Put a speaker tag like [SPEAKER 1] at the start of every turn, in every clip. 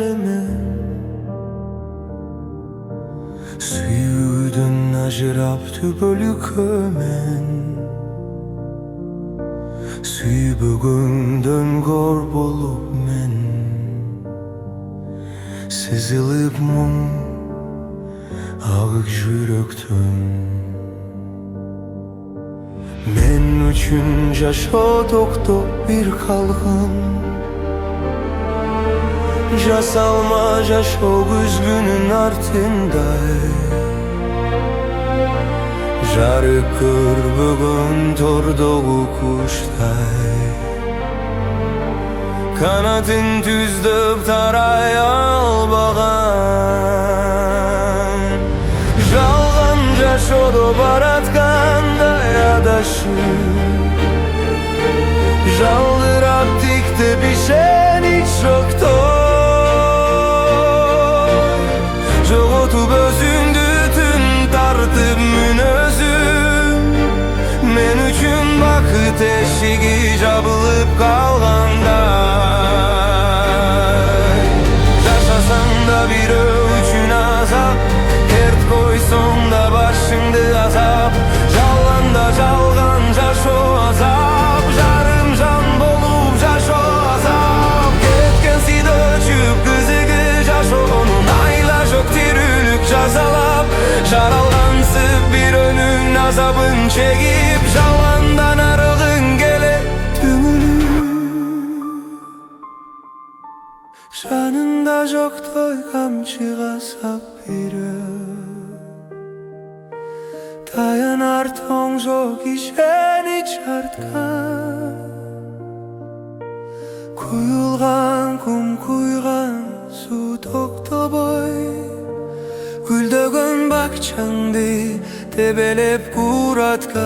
[SPEAKER 1] elemen Suyudun ajırap tübölü kömen Suyu bugünden gor bolup men Sezilip mum ağık jüröktüm Men üçün jaşo doktor bir kalgın Jasalma jaşo güzgünün artınday Jarıkır bugün tordoğu kuştay Kanatın tüzdüp taray albağan Жалған жашоодо бараткандай адашып Жалдырап тикти бишен ич жоктой Жоготуп өзүңдү түн тартып мүнөзүм Мен үчүн бакыт эшиги жабылып калгандай Жашасаң да бирөө үчүн азап Sonda başımdı azap Жалганда жалган жашоо азап Жарым жан болуп жашоо азап Кеткен сүйдө өчүп кызыгы жашоонун Айла жок тирүүлүк жазалап Жаралгансып бирөөнүн азабын чегип Жалгандан арыгың келет түңүлүп Жанында жоктой камчыга сап бирөө Dayanar toң жоқ ишени чарткан Куюлган кум куйган су токтобой Гүлдөгөн бакчаңды тебелеп кураткан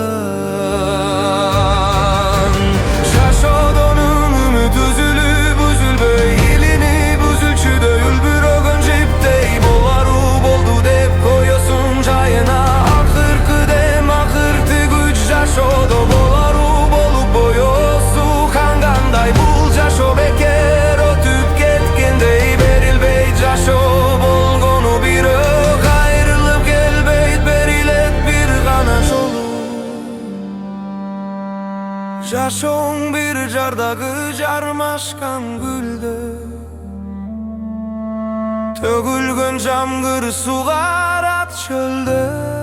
[SPEAKER 1] Жашоодон үмүт үзүлүп үзүлбөй илинип үзүлчүдөй үлбүрөгөн жиптей Болару болду деп коесуң жайына Жашоодо болару болуп боёсу кангандай Бул жашоо бекер өтүп кеткендей Берилбейт жашоо болгону бирөө Кайрылып келбейт берилет бир гана жолу Жашооң бир жардагы жармашкан гүлдөй Төгүлгөн жамгыр сугарат чөлдөй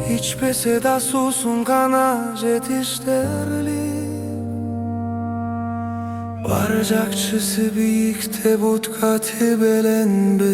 [SPEAKER 1] İçpese da susun kana жетиштерилип Баржакчысы бийикте бутка тебеленбей